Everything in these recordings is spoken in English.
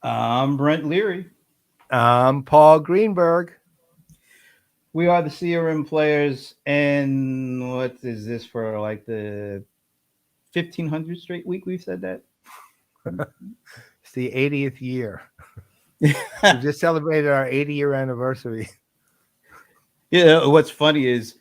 I'm Brent Leary. I'm Paul Greenberg. We are the CRM players, and what is this for? Like the 1500 straight week we've said that. It's the 80th year. We just celebrated our 80-year anniversary. What's funny is,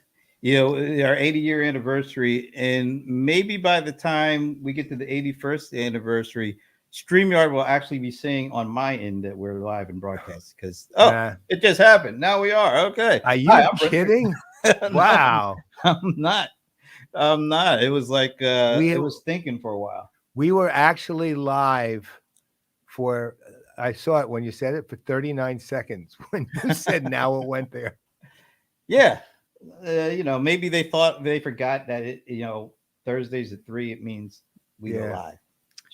our 80-year anniversary, and maybe by the time we get to the 81st anniversary, StreamYard will actually be saying on my end that we're live and broadcast because Uh, it just happened. Now we are okay. are Hi, you kidding? No, Wow. I'm not. I'm not. It was like We it was thinking for a while. we were actually live for I saw it when you said it for 39 seconds. When you said now it went there. Yeah, maybe they forgot that Thursdays at 3 it means we go Yeah. live.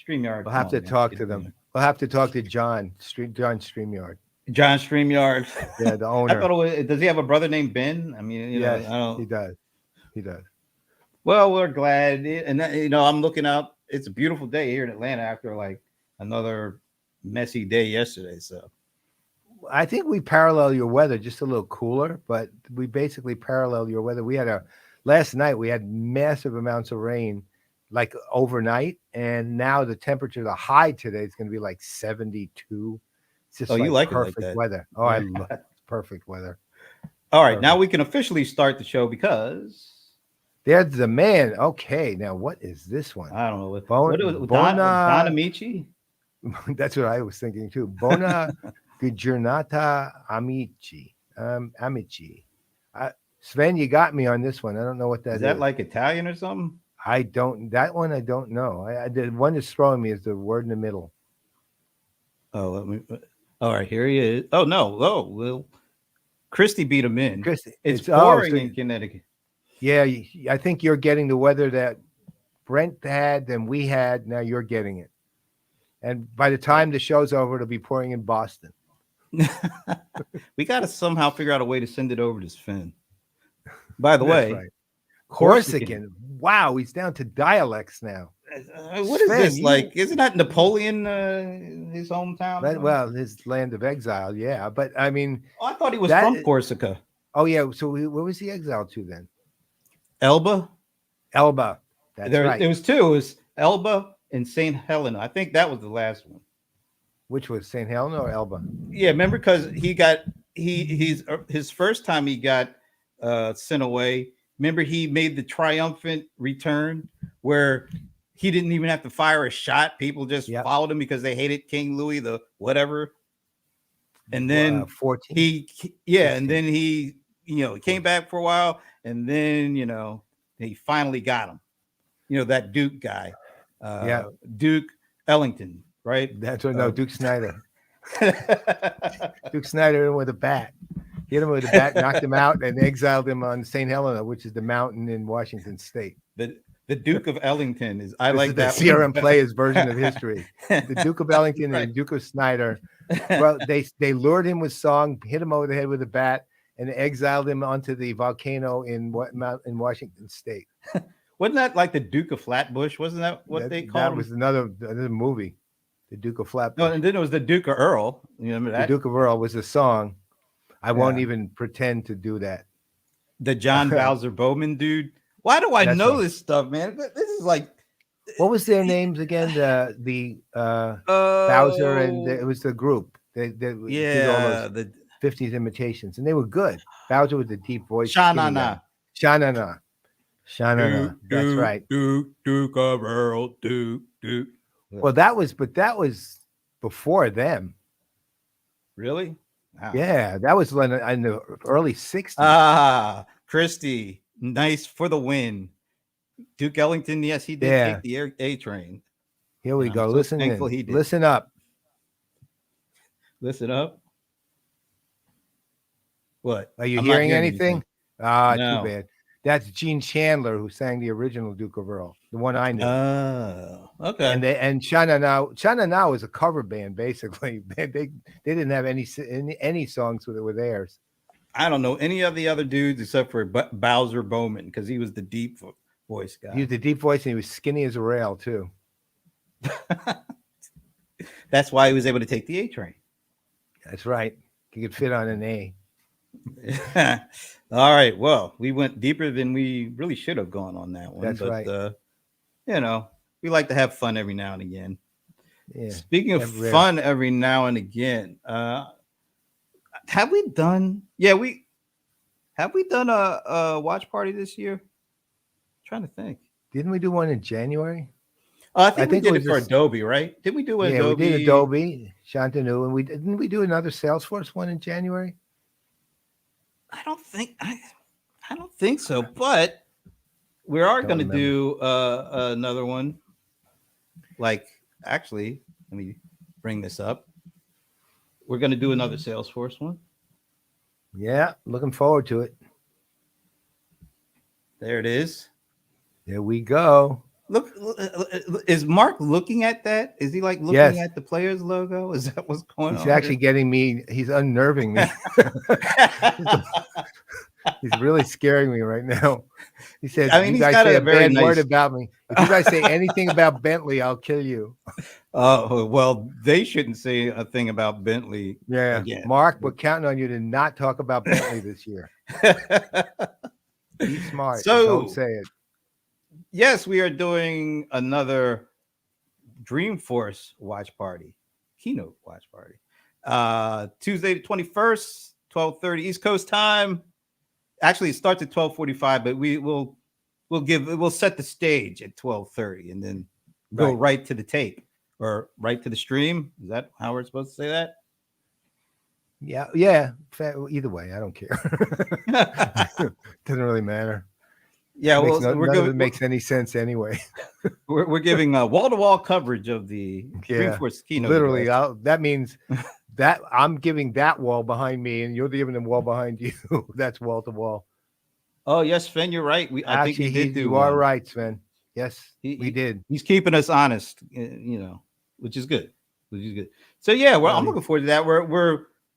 StreamYard, We'll come have on, to man, talk get to it them. together. We'll have to talk to John StreamYard. John StreamYard. Yeah, the I thought owner. it was. Does he have a brother named Ben? I mean, Yes, I don't. he does. He does. Well, we're glad, and I'm looking out. It's a beautiful day here in Atlanta after like another messy day yesterday. So I think we parallel your weather, just a little cooler, but we basically parallel your weather. Last night we had massive amounts of rain, like overnight, and now the high today is going to be like 72. It's oh, just you like like it like perfect that? weather. Oh, I Yeah. love perfect weather. All right, now Perfect. we can officially start the show because There's the man. Okay, now what is this one? I don't know what it was. Don Bona. Amici. That's what I was thinking too. Bona Giornata Amici. Amici. I, Sven, you got me on this one. I don't know what Is that that is. like Italian or something? That one I don't know. The one that's throwing me is the word in the middle. Oh, let me. All right, here he is. Oh no! Oh well, Christie beat him in. Chris, It's so pouring in Connecticut. yeah, I think you're getting the weather that Brent had, then we had. Now you're getting it. And by the time the show's over, it'll be pouring in Boston. We got to somehow figure out a way to send it over to Sven. By the That's way, right. Corsican. Corsican. Wow, he's down to dialects now. What is Sven, this like? Isn't that Napoleon, his hometown? Or something? well, his land of exile, yeah. But I mean, Oh, I thought he was that. from Corsica. Oh yeah. So where was he exiled to then? Elba. Elba. That's There, right. it was two. It was Elba and Saint Helena. I think that was the last one. Which was St. Helena or Elba? Yeah, remember because he got he's his first time he got sent away. Remember he made the triumphant return where he didn't even have to fire a shot. People just Yep. followed him because they hated King Louis the whatever. And then 14. and then he came back for a while, and then he finally got him. That Duke guy, Yeah. Duke Ellington, right? That's what. No, Duke Snyder. Duke Snyder hit him with a bat. Hit him with a bat, knocked him out, and exiled him on St. Helena, which is the mountain in Washington State. The Duke of Ellington is. I This like is the that CRM Playaz version of history. The Duke of Ellington Right. and Duke of Snyder. Well, they lured him with song, hit him over the head with a bat, and exiled him onto the volcano in Washington State. Wasn't that like the Duke of Flatbush? Wasn't that what they called That him? was another movie, The Duke of No, Flatbush. and then it was the Duke of Earl. You remember The that? Duke of Earl was a song. I won't Yeah. even pretend to do that. The John Bowser Bowman dude. Why do I That's know right. this stuff, man? This is like What was their names again? The Bowser and it was the group. They did all those the 50s imitations, and they were good. Bowser with the deep voice. Sha-na-na. Skinny guy. Sha-na-na. Sha-na-na. That's right. Duke of Earl, Duke. Well, that was before them. Really? Wow. Yeah, that was in the early 60s. Ah, Christie, nice for the win. Duke Ellington, yes, he did take the A train. Here we go. I'm so Listen thankful in. he did. Listen up. Listen up. What? Are you I'm not hearing anything? Ah, No. too bad. That's Gene Chandler who sang the original Duke of Earl, the one I knew. Oh, okay. And Shana Now is a cover band basically. They didn't have any songs with theirs. I don't know any of the other dudes except for Bowser Bowman because he was the deep voice guy. He was the deep voice and he was skinny as a rail too. That's why he was able to take the A train. That's right. You could fit on an A. All right. Well, we went deeper than we really should have gone on that one, That's but right. you know, we like to have fun every now and again. Yeah. Speaking of Rare. fun every now and again, have we done? Yeah, we have we done a watch party this year? Trying to think. Didn't we do one in January? I I think we think it did was it for just Adobe, right? Did we do yeah, we did Adobe? Adobe, Shantanu, and we do another Salesforce one in January. I don't think I don't think so, but we are Don't going to remember. do another one. Like, actually, let me bring this up. We're going to do another Salesforce one. Yeah, looking forward to it. There it is. There we go. Look, is Mark looking at that? Is he like looking Yes. at the players logo? Is that what's going He's on? actually getting me. He's unnerving me. He's really scaring me right now. He said, I mean, "You he's guys got say a a very bad word nice. about me. If you guys say anything about Bentley, I'll kill you." Well, they shouldn't say a thing about Bentley Yeah, again. Mark, we're counting on you to not talk about Bentley this year. Be smart. So, Don't say it. yes, we are doing another Dreamforce watch party, keynote watch party. Tuesday the 21st, 12:30 East Coast time. Actually, it starts at 12:45, but we'll set the stage at 12:30 and then go right to the tape or right to the stream. Is that how we're supposed to say that? Yeah. Either way, I don't care. Doesn't really matter. Yeah, well, None of it makes any sense anyway. We're giving wall-to-wall coverage of the Dreamforce keynote. Literally, that means that I'm giving that wall behind me, and you're giving the wall behind you. That's wall to wall. Oh yes, Sven, you're right. I think we did do. You are right, Sven. Yes, we did. He's keeping us honest, which is good. So yeah, well, I'm looking forward to that.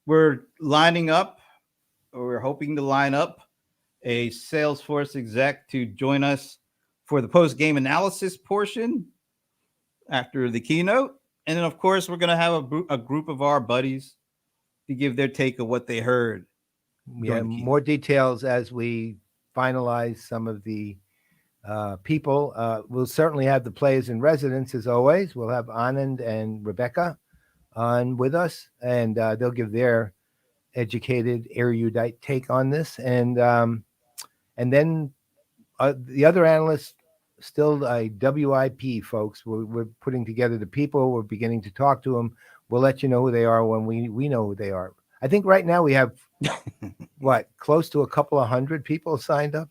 We're lining up, or we're hoping to line up a Salesforce exec to join us for the post-game analysis portion after the keynote. And then, of course, we're going to have a group of our buddies to give their take of what they heard. Yeah, more details as we finalize some of the people. We'll certainly have the players in residence, as always. We'll have Anand and Rebecca on with us, and they'll give their educated, erudite take on this. And then the other analysts, still a WIP, folks. We're putting together the people. We're beginning to talk to them. We'll let you know who they are when we know who they are. I think right now we have, close to a couple of hundred people signed up?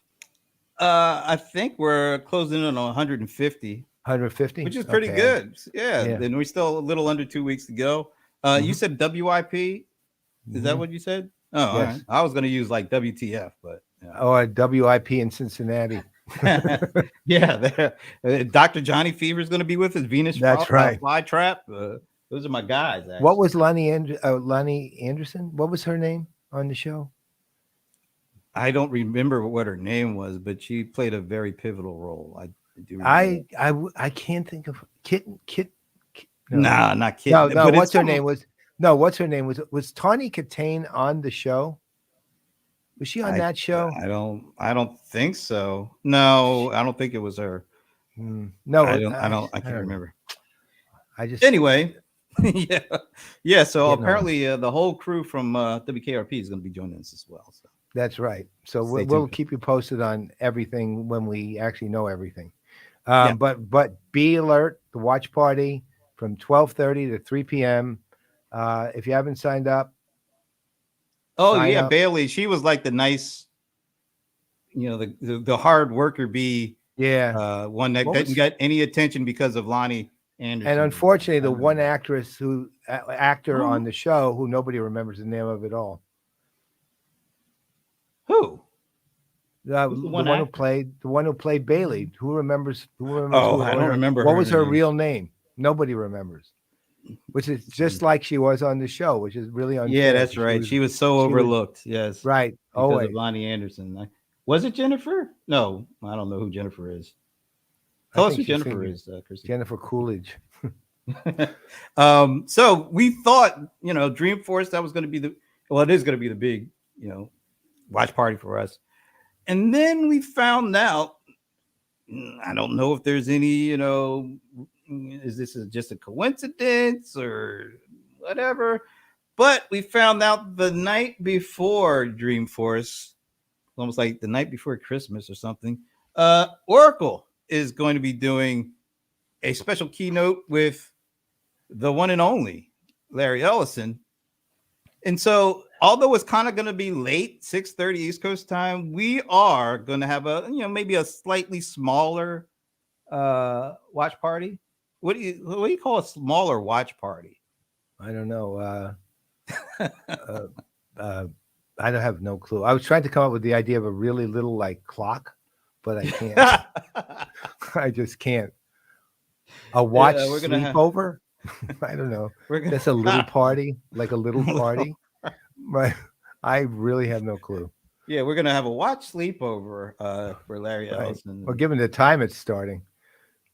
I think we're closing in on 150. 150? Which is pretty good. Yeah. Yeah. Then we're still a little under 2 weeks to go. You said WIP? Is that what you said? Oh, yes. All right. I was going to use like WTF, but. Yeah. Oh, WIP in Cincinnati. Yeah. Dr. Johnny Fever is going to be with us. Venus Flytrap. Those are my guys. Actually. What was Lonnie Anderson? What was her name on the show? I don't remember what her name was, but she played a very pivotal role. I can't think of Kit. No. Nah, not Kit. No. What's her name? What's her name? Was Tawny Katane on the show? Was she on that show? I don't think so. No, I don't think it was her. No, I can't remember. Anyway. Yeah. So apparently the whole crew from WKRP is going to be joining us as well. So that's right. So we'll keep you posted on everything when we actually know everything. But be alert. The watch party from 12:30 to 3 p.m. If you haven't signed up. Oh yeah, Bailey. She was like the nice, the hard worker bee. Yeah. One that didn't get any attention because of Lonnie Anderson. And unfortunately, the one actor on the show who nobody remembers the name of at all. Who? The one who played Bailey. Who remembers? I don't remember. What was her real name? Nobody remembers. Which is just like she was on the show, which is really unfair. Yeah, that's right. She was so overlooked. Yes. Right. Because of Lonnie Anderson. Was it Jennifer? No, I don't know who Jennifer is. Tell us who Jennifer is, Christy. Jennifer Coolidge. So we thought, Dreamforce, that was going to be it is going to be the big, watch party for us. And then we found out, I don't know if there's any, is this just a coincidence or whatever? But we found out the night before Dreamforce, almost like the night before Christmas or something, Oracle is going to be doing a special keynote with the one and only Larry Ellison. And so, although it's kind of going to be late, 6:30 East Coast time, we are going to have maybe a slightly smaller watch party. What do you call a smaller watch party? I don't know. Uh, uh, I don't have no clue. I was trying to come up with the idea of a really little like clock, but I can't. I just can't. A watch We're gonna sleepover? I don't know. we're gonna That's a little party, like a little party. Right. I really have no clue. Yeah, we're gonna have a watch sleepover for Larry Right. Ellison. Well, given the time it's starting,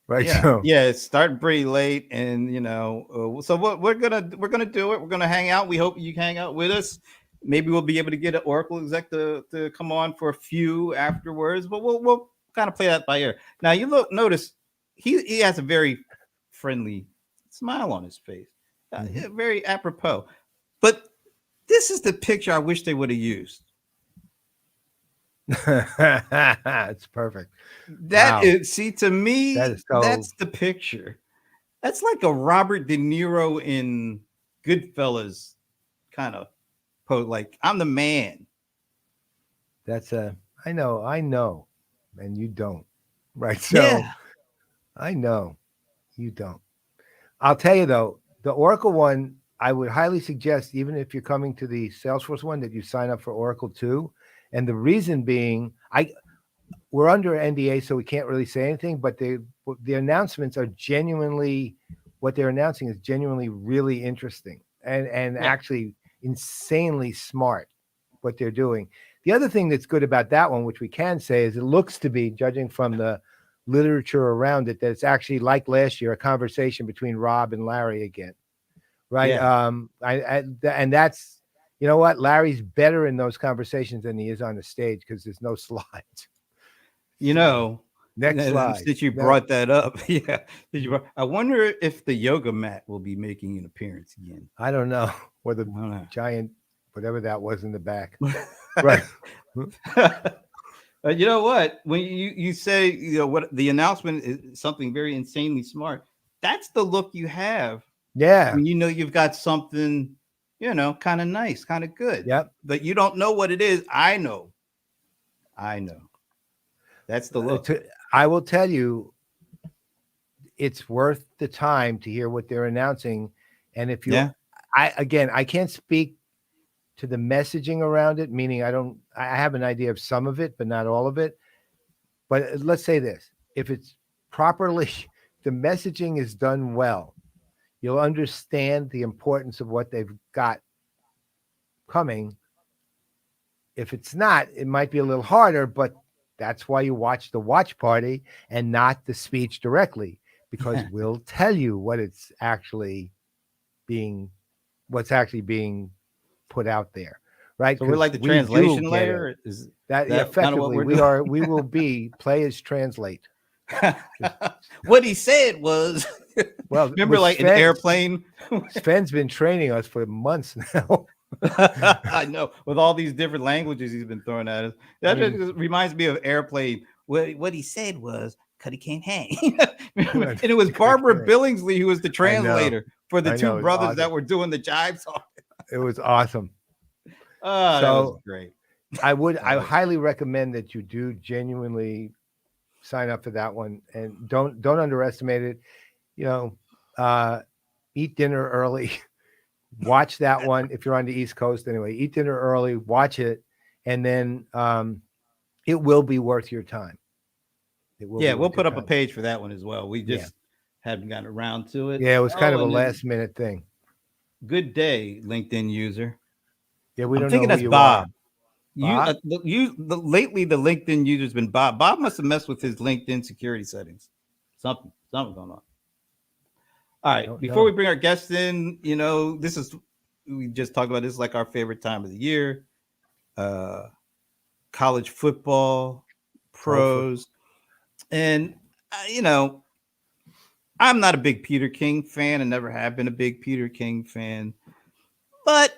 right? Yeah, So yeah, it's starting pretty late, and so what we're gonna do it. We're gonna hang out. We hope you can hang out with us. Maybe we'll be able to get an Oracle exec to come on for a few afterwards, but we'll kind of play that by ear. Now you notice he has a very friendly smile on his face, Mhm. very apropos. But this is the picture I wish they would have used. It's perfect. That Wow. is, see, to That me, is so that's the picture. That's like a Robert De Niro in Goodfellas kind of pose. Like, I'm the man. that's I know, and you don't. Right. So Yeah. I know you don't. I'll tell you though, the Oracle one, I would highly suggest, even if you're coming to the Salesforce one, that you sign up for Oracle too. And the reason being, we're under NDA, so we can't really say anything. But the announcements are genuinely, what they're announcing is genuinely really interesting and Yeah. actually insanely smart. What they're doing. The other thing that's good about that one, which we can say, is it looks to be, judging from the literature around it, that it's actually like last year, a conversation between Rob and Larry again, right? Yeah. And that's, you know what, Larry's better in those conversations than he is on the stage because there's no slides. You So know, next slide. since you No, brought that up, yeah. I wonder if the yoga mat will be making an appearance again. I don't know, or the I don't giant, whatever that was in the back, know. right? You know what? When you say what the announcement is something very insanely smart, that's the look you have Yeah. when you've got something, kind of nice, kind of good, Yep. but you don't know what it is. I know. That's the look. I will tell you, it's worth the time to hear what they're announcing. And if you, Yeah. I can't speak to the messaging around it, meaning I have an idea of some of it, but not all of it. But let's say this, if it's properly, the messaging is done well, you'll understand the importance of what they've got coming. If it's not, it might be a little harder, but that's why you watch the watch party and not the speech directly, because we'll tell you being what's actually being put out there, right? So we're Because like the we do translation get it. layer. Is That that kind of what effectively we're doing? we will be Playaz Translate. What he said was, Well, remember, with like an airplane. Sven's been training us for months now. I know, with all these different languages he's been throwing at us. That just reminds me of airplane. What he said was, "Cuddy can't hang," and it was Barbara Billingsley who was the I know. translator for the I two know. It's brothers that awesome. were doing the jive song. It was awesome. Oh, that was So great. I That was highly recommend that you do genuinely sign up for that one, and don't underestimate it. You know, eat dinner early. Watch that one if you're on the East Coast. Anyway, eat dinner early, watch it, and then it will be worth your time. It will be yeah. We'll worth your put up a time. page for that one as well. We Yeah, just haven't gotten around to it. yeah. It was kind Oh, of a and then last minute thing. good day, LinkedIn user. Yeah, we I'm don't know thinking who that's you are, Bob. Bob. Lately the LinkedIn user's been Bob. Bob must have messed with his LinkedIn security settings. Something going on. All right. Don't Before we know. bring our guests in, we just talked about this like our favorite time of the year. Uh, College football, Pro foot. pros, and you know, I'm not a big Peter King fan, and never have been a big Peter King fan, but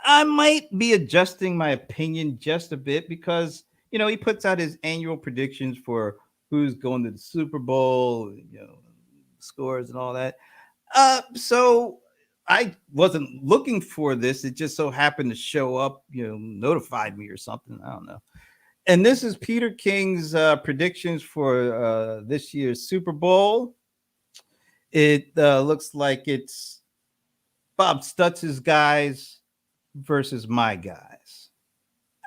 I might be adjusting my opinion just a bit because he puts out his annual predictions for who's going to the Super Bowl, scores and all that. So I wasn't looking for this. It just so happened to show up, notified me or something. I don't know. And this is Peter King's predictions for this year's Super Bowl. It looks like it's Bob Stutz's guys versus my guys.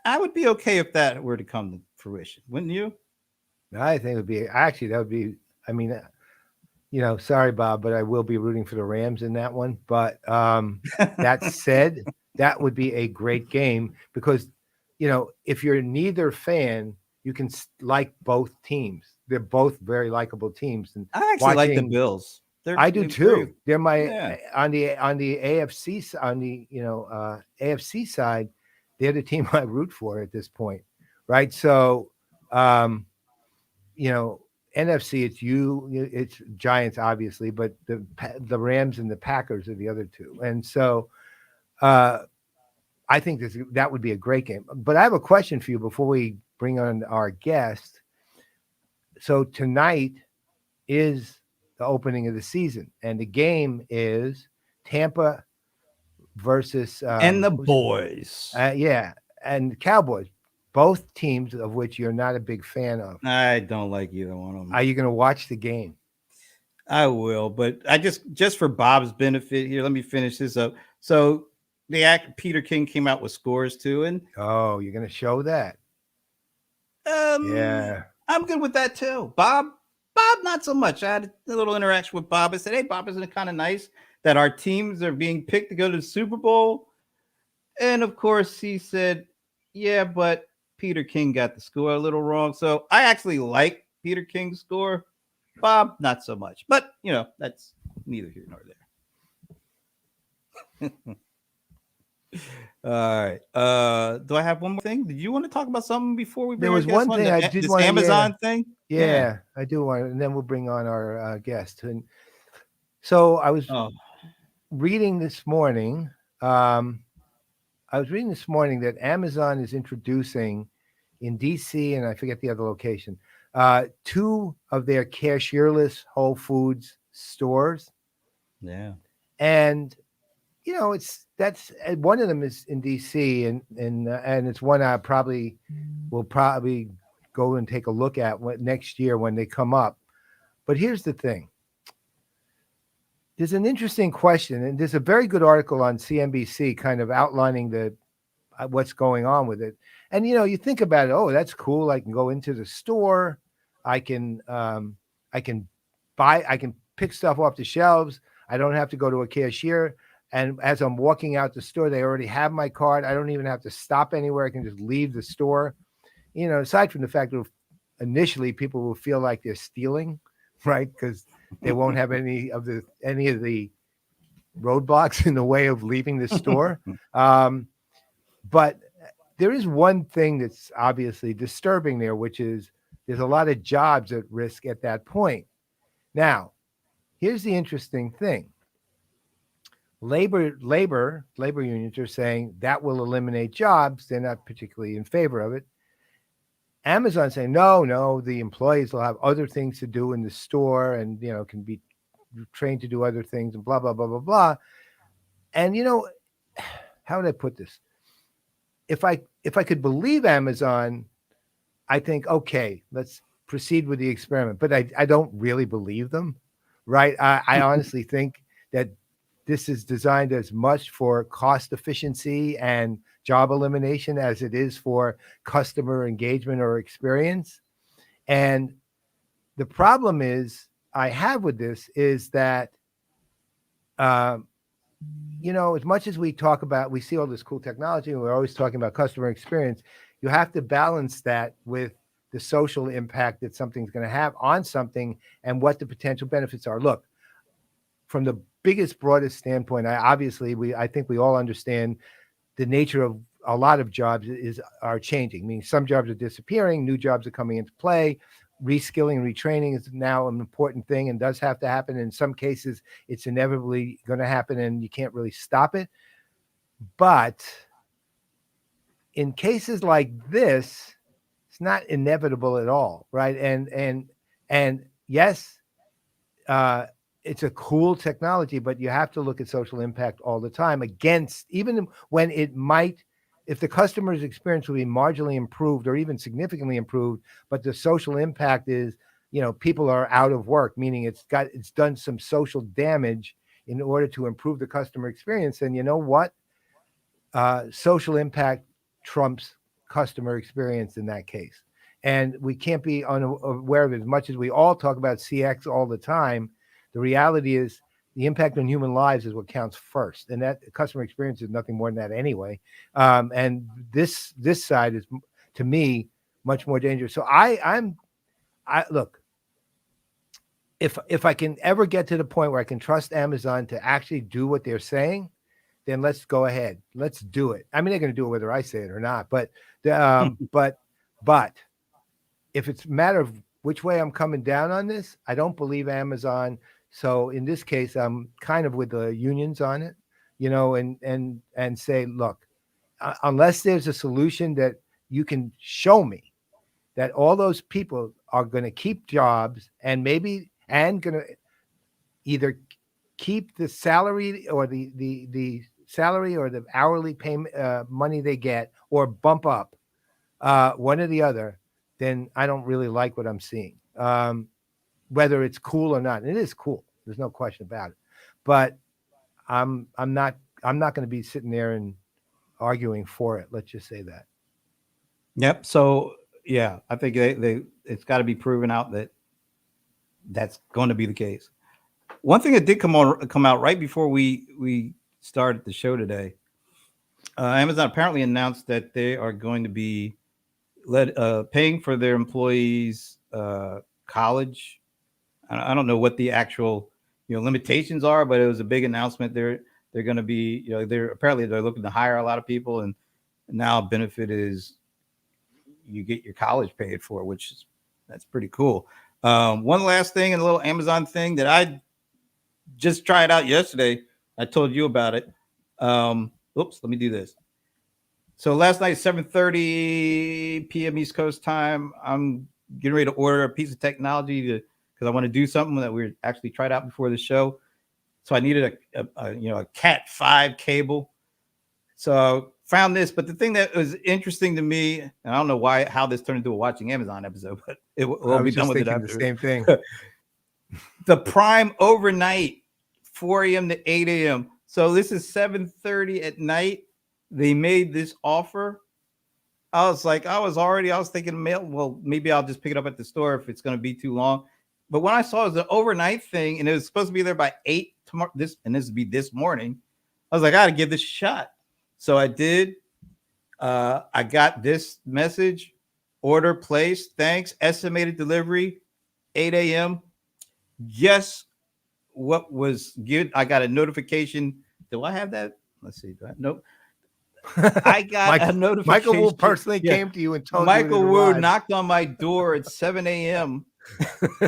I would be okay if that were to come to fruition, wouldn't you? I think it would be actually that would be. I mean, sorry, Bob, but I will be rooting for the Rams in that one. But that said, that would be a great game because, if you're neither fan, you can like both teams. They're both very likable teams. And I actually like the watching, Bills. I do They're very, too. They're my yeah. on the AFC on the AFC side. They're the team I root for at this point, right? So, um, you know, NFC, it's Giants, obviously, but the Rams and the Packers are the other two, and so uh, I think that would be a great game. But I have a question for you before we bring on our guest. So tonight is the opening of the season, and the game is Tampa versus And the boys. yeah, and Cowboys. Both teams of which you're not a big fan of. I don't like either one of them. Are you going to watch the game? I will, but I just for Bob's benefit here, let me finish this up. So the actor Peter King came out with scores too, and Oh, you're going to show that? Yeah. I'm good with that too. Bob, not so much. I had a little interaction with Bob. I said, "Hey, Bob, isn't it kind of nice that our teams are being picked to go to the Super Bowl?" And of course, he said, "Yeah, but Peter King got the score a little wrong." So I actually like Peter King's score. Bob, not so much. But that's neither here nor there. All right. Do I have one more thing? Did you want to talk about something before we bring There our was guest one on? thing I did This want to, Amazon thing? yeah, I do want, and then we'll bring on our guest. And so I was Oh, reading this morning. That Amazon is introducing in DC, and I forget the other location, two of their cashierless Whole Foods stores, yeah. and that's one of them is in DC, and it's one I will probably go and take a look at next year when they come up. But here's the thing. There's an interesting question, and there's a very good article on CNBC kind of outlining what's going on with it. And you think about it. Oh, that's cool. I can go into the store. I can pick stuff off the shelves. I don't have to go to a cashier. And as I'm walking out the store, they already have my card. I don't even have to stop anywhere. I can just leave the store. Aside from the fact that initially people will feel like they're stealing, right? Because they won't have any of the roadblocks in the way of leaving the store. But there is one thing that's obviously disturbing there, which is there's a lot of jobs at risk at that point. Now, here's the interesting thing. Labor unions are saying that will eliminate jobs. They're not particularly in favor of it. Amazon saying no, the employees will have other things to do in the store, and can be trained to do other things, and blah blah blah blah blah. And how would I put this? If I could believe Amazon, I think okay, let's proceed with the experiment. But I don't really believe them, right? I honestly think that this is designed as much for cost efficiency and job elimination as it is for customer engagement or experience. And the problem I have with this is that, as much as we see all this cool technology and we're always talking about customer experience, you have to balance that with the social impact that something's going to have on something and what the potential benefits are. Look, from the biggest, broadest standpoint, I think we all understand the nature of a lot of jobs are changing. I mean, some jobs are disappearing, new jobs are coming into play. Reskilling and retraining is now an important thing and does have to happen. In some cases, it's inevitably going to happen, and you can't really stop it. But in cases like this, it's not inevitable at all, right? And yes, uh, it's a cool technology, but you have to look at social impact all the time against, even when it might, if the customer's experience will be marginally improved or even significantly improved, but the social impact is, people are out of work, meaning it's done some social damage in order to improve the customer experience. And you know what? Social impact trumps customer experience in that case. And we can't be unaware of it. As much as we all talk about CX all the time, the reality is the impact on human lives is what counts first. And that customer experience is nothing more than that anyway. And this side is, to me, much more dangerous. So I look, if I can ever get to the point where I can trust Amazon to actually do what they're saying, then let's go ahead. Let's do it. I mean, they're going to do it whether I say it or not. But but if it's a matter of which way I'm coming down on this, I don't believe Amazon. So in this case, I'm kind of with the unions on it, and say, look, unless there's a solution that you can show me that all those people are going to keep jobs and going to either keep the salary or the salary or the hourly payment money they get, or bump up one or the other, then I don't really like what I'm seeing. Whether it's cool or not, and it is cool. There's no question about it. But I'm not going to be sitting there and arguing for it. Let's just say that. Yep. So yeah, I think it's got to be proven out that that's going to be the case. One thing that did come out right before we started the show today, Amazon apparently announced that they are going to be paying for their employees college. I don't know what the actual limitations are, but it was a big announcement. They're going to be they're looking to hire a lot of people, and now benefit is you get your college paid for, that's pretty cool. One last thing, and a little Amazon thing that I just tried out yesterday. I told you about it. Let me do this. So last night, 7:30 p.m. East Coast time, I'm getting ready to order a piece of technology because I want to do something that we actually tried out before the show. So I needed a Cat 5 cable. So found this, but the thing that was interesting to me, and I don't know how this turned into a Watching Amazon episode, but we'll be done with it after. The same thing. The Prime overnight, 4 a.m. to 8 a.m. So this is 7:30 at night. They made this offer. I was thinking, well, maybe I'll just pick it up at the store if it's going to be too long. But when I saw it was an overnight thing, and it was supposed to be there by 8 tomorrow, this would be this morning, I was like, I got to give this a shot. So I did. I got this message: order placed. Thanks. Estimated delivery, 8 a.m. Guess what was good? I got a notification. Do I have that? Let's see. Nope. I got a notification. Michael Wu personally came to you and told Michael you. Michael Wu knocked on my door at 7 a.m.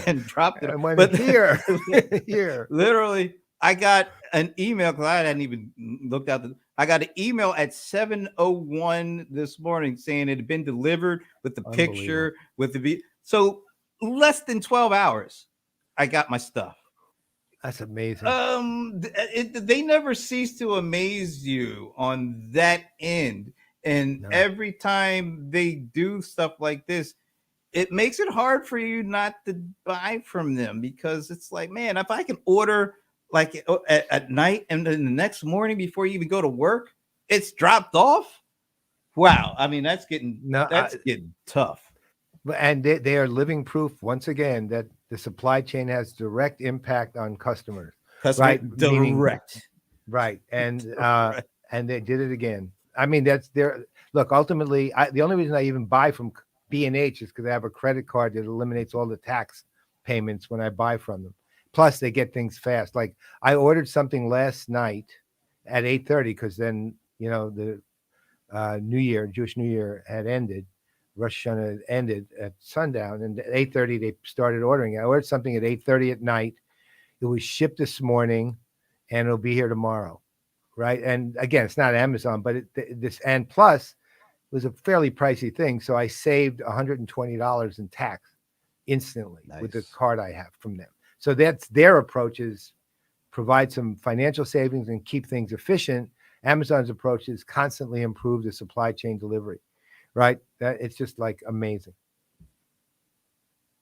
and dropped it. And went here. Literally, I got an email because I hadn't even looked out. I got an email at 7:01 this morning saying it had been delivered with the picture, with the so less than 12 hours, I got my stuff. That's amazing. They never cease to amaze you on that end. And every time they do stuff like this, it makes it hard for you not to buy from them, because it's like, man, if I can order like at night and then the next morning before you even go to work, it's dropped off. Wow. I mean, that's getting tough. And they are living proof once again that the supply chain has direct impact on customers. Right? Direct. Right. And and they did it again. I mean, that's their look. Ultimately, the only reason I even buy from B&H is because I have a credit card that eliminates all the tax payments when I buy from them. Plus, they get things fast. Like I ordered something last night at 8:30 because then the Jewish New Year had ended. Rosh Hashanah had ended at sundown, and at 8:30 they started ordering. I ordered something at 8:30 at night. It was shipped this morning, and it'll be here tomorrow, right? And again, it's not Amazon, but and plus it was a fairly pricey thing, so I saved $120 in tax instantly with the card I have from them. So that's their approach, is provide some financial savings and keep things efficient. Amazon's approach is constantly improve the supply chain delivery, right? That it's just like amazing.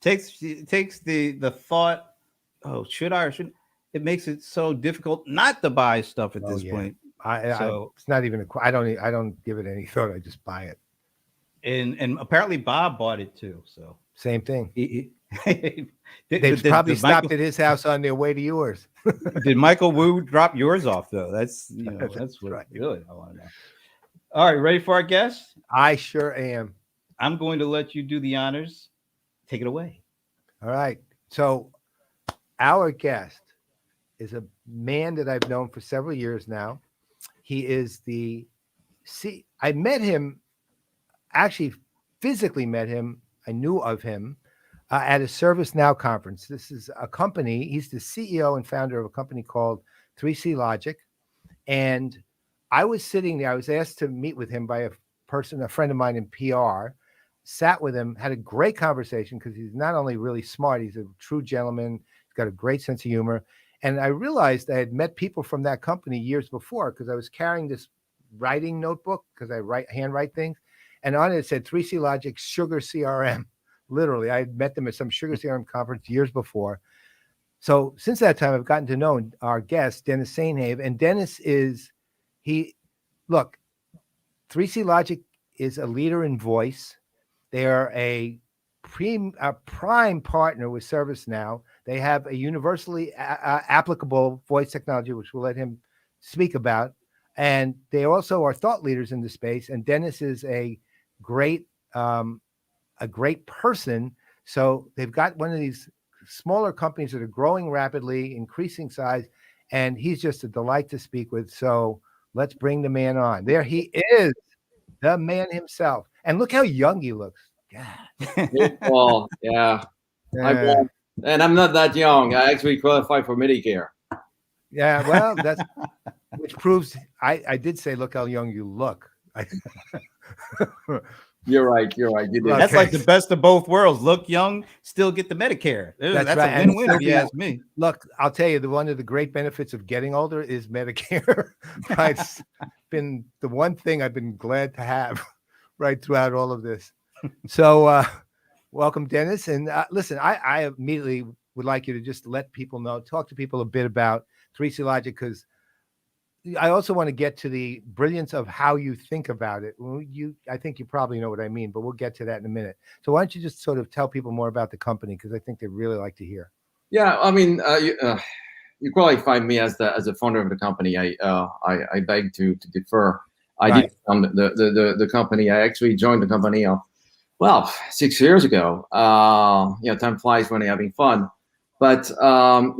Takes the thought, oh, should I or shouldn't? It makes it so difficult not to buy stuff at this point. It's not even I don't give it any thought. I just buy it. And apparently Bob bought it too. So same thing. They've probably stopped at his house on their way to yours. Did Michael Wu drop yours off though? That's that's what really I want to know. All right, ready for our guest? I sure am. I'm going to let you do the honors. Take it away. All right. So our guest is a man that I've known for several years now. He is I met him, actually physically met him. I knew of him at a ServiceNow conference. This is a company. He's the CEO and founder of a company called 3C Logic. And I was sitting there. I was asked to meet with him by a friend of mine in PR, sat with him, had a great conversation because he's not only really smart, he's a true gentleman. He's got a great sense of humor. And I realized I had met people from that company years before because I was carrying this writing notebook because I handwrite things. And on it said 3C Logic Sugar CRM. Literally, I had met them at some Sugar CRM conference years before. So since that time, I've gotten to know our guest, Denis Seynhaeve. And Denis 3C Logic is a leader in voice. They are a prime partner with ServiceNow. They have a universally applicable voice technology, which we'll let him speak about. And they also are thought leaders in the space. And Denis is a great person. So they've got one of these smaller companies that are growing rapidly, increasing size, and he's just a delight to speak with. So let's bring the man on. There he is, the man himself. And look how young he looks. God. Well, yeah. And I'm not that young. I actually qualify for Medicare. Yeah, well, that's which proves I did say, look how young you look. You're right. You did. That's like the best of both worlds. Look young, still get the Medicare. That's right. A win-win if you ask me. Look, I'll tell you, one of the great benefits of getting older is Medicare. It's been the one thing I've been glad to have right throughout all of this. So welcome, Denis. And listen, I immediately would like you to just let people know, talk to people a bit about 3C Logic, because I also want to get to the brilliance of how you think about it. I think you probably know what I mean, but we'll get to that in a minute. So why don't you just sort of tell people more about the company, because I think they really like to hear. Yeah, I mean, you qualified me as the founder of the company. I beg to defer. I did the company. I actually joined the company 6 years ago. Time flies when you're having fun. But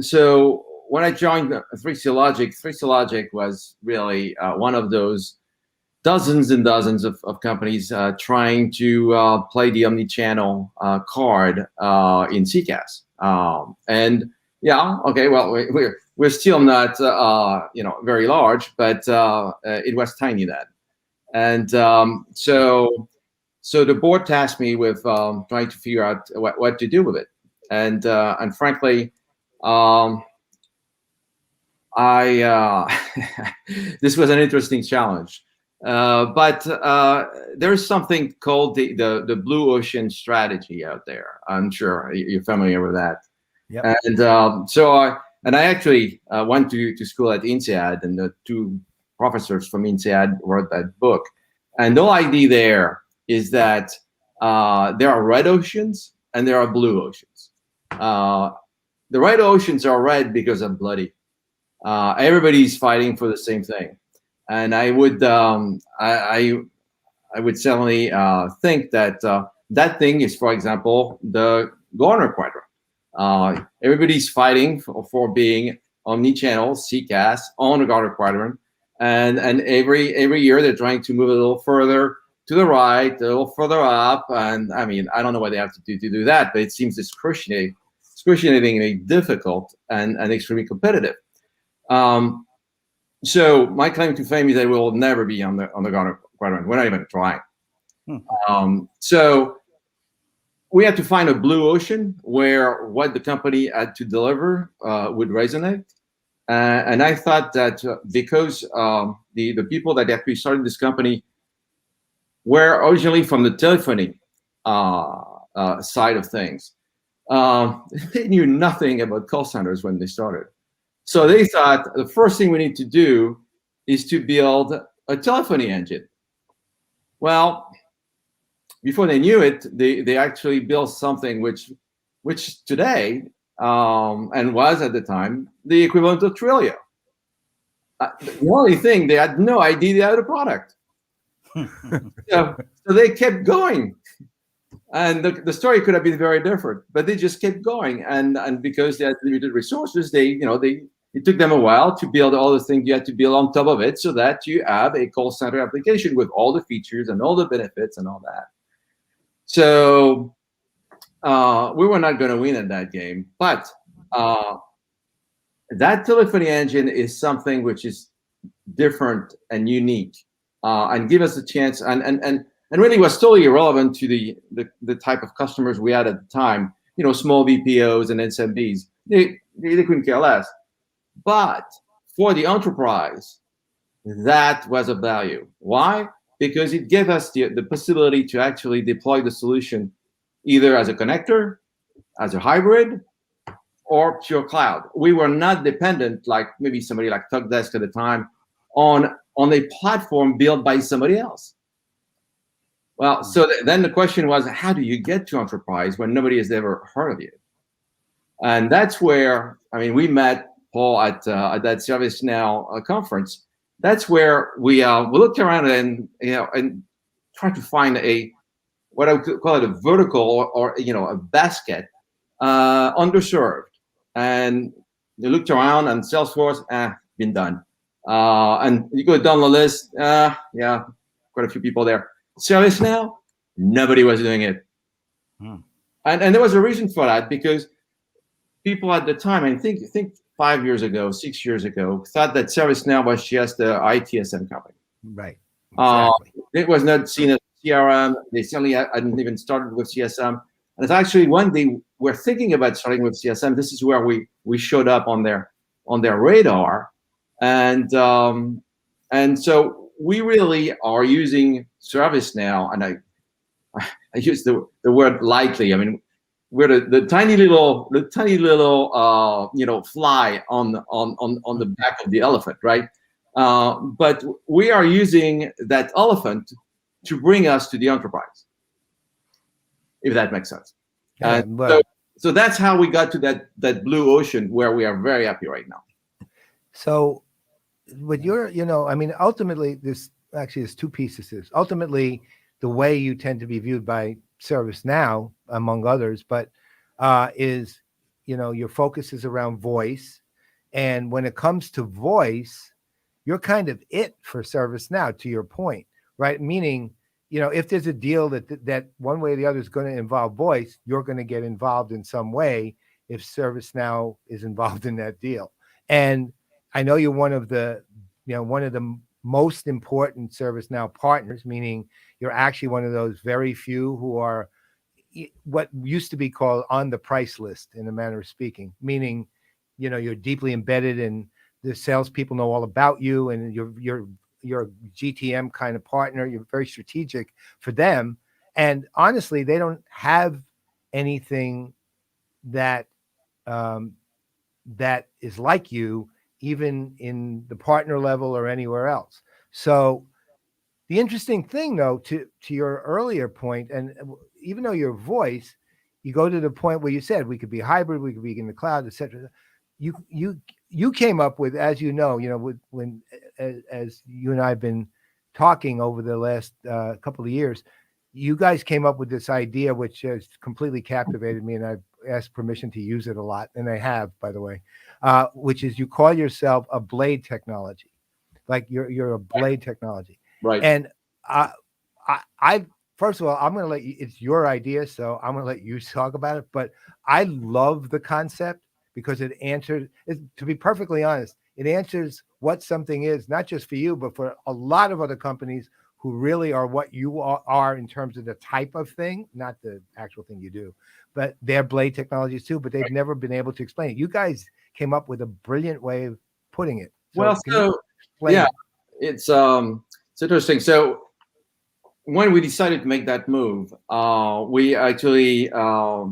so when I joined 3C Logic was really one of those dozens and dozens of companies trying to play the omni-channel card in CCaaS. And yeah, okay, well, we're still not very large, but it was tiny then. And so the board tasked me with trying to figure out what to do with it. And frankly, this was an interesting challenge, but there's something called the blue ocean strategy out there. I'm sure you're familiar with that. Yep. And so I actually went to school at INSEAD, and the two professors from INSEAD wrote that book. And the idea there is that there are red oceans and there are blue oceans. The red oceans are red because of bloody. Everybody's fighting for the same thing, and I would certainly think that that thing is, for example, the Gartner quadrant. Everybody's fighting for being omni-channel, CCaaS on the Gartner quadrant, and every year they're trying to move a little further to the right, a little further up, and I mean, I don't know what they have to do that, but it seems excruciatingly difficult and extremely competitive. So my claim to fame is that we'll never be on the Gartner quadrant. We're not even trying. So we had to find a blue ocean where what the company had to deliver would resonate. And I thought that because the people that actually started this company were originally from the telephony side of things, they knew nothing about call centers when they started. So they thought the first thing we need to do is to build a telephony engine. Well, before they knew it, they actually built something which today and was at the time the equivalent of Twilio. The only thing, they had no idea they had a product. So they kept going. And the story could have been very different, but they just kept going. And because they had limited resources, it took them a while to build all the things you had to build on top of it so that you have a call center application with all the features and all the benefits and all that. So we were not going to win at that game, but that telephony engine is something which is different and unique, and give us a chance, and really was totally irrelevant to the type of customers we had at the time. Small BPOs and SMBs, they couldn't care less. But for the enterprise, that was of value. Why? Because it gave us the possibility to actually deploy the solution either as a connector, as a hybrid, or pure cloud. We were not dependent, like maybe somebody like TalkDesk at the time, on a platform built by somebody else. Well, so then the question was, how do you get to enterprise when nobody has ever heard of you? And that's where, we met Paul at that ServiceNow conference. That's where we looked around and tried to find what I would call it a vertical or a basket, underserved. And they looked around and Salesforce, been done. And you go down the list, yeah, quite a few people there. ServiceNow, nobody was doing it. And there was a reason for that, because people at the time, I think 5 years ago, 6 years ago, thought that ServiceNow was just an ITSM company. Right. Exactly. It was not seen as CRM. They certainly hadn't even started with CSM. And it's actually when they were thinking about starting with CSM, this is where we showed up on their radar. And so we really are using ServiceNow, and I use the word lightly. We're the tiny little fly on the back of the elephant, right? But we are using that elephant to bring us to the enterprise, if that makes sense. Yeah, so that's how we got to that blue ocean where we are very happy right now. So with your, ultimately there's two pieces to this. Ultimately, the way you tend to be viewed by ServiceNow, among others, but is, your focus is around voice. And when it comes to voice, you're kind of it for ServiceNow, to your point, right? Meaning, if there's a deal that one way or the other is going to involve voice, you're going to get involved in some way if ServiceNow is involved in that deal. And I know you're one of the most important ServiceNow partners, meaning you're actually one of those very few who are what used to be called on the price list, in a manner of speaking, meaning, you're deeply embedded in the salespeople know all about you, and you're a GTM kind of partner. You're very strategic for them. And honestly, they don't have anything that that is like you, even in the partner level or anywhere else. So the interesting thing, though, to your earlier point, and even though your voice, you go to the point where you said we could be hybrid, we could be in the cloud, etc. You came up with, as when as you and I have been talking over the last couple of years, you guys came up with this idea which has completely captivated me, and asked permission to use it a lot, and I have, by the way, which is you call yourself a blade technology, like you're a blade technology, Right. and I first of all, I'm going to let you. It's your idea, so I'm going to let you talk about it. But I love the concept because it answers. To be perfectly honest, it answers what something is, not just for you, but for a lot of other companies who really are what you are in terms of the type of thing, not the actual thing you do, but they're blade technologies too. But they've never been able to explain it. You guys came up with a brilliant way of putting it. Yeah, it's interesting. So when we decided to make that move, we actually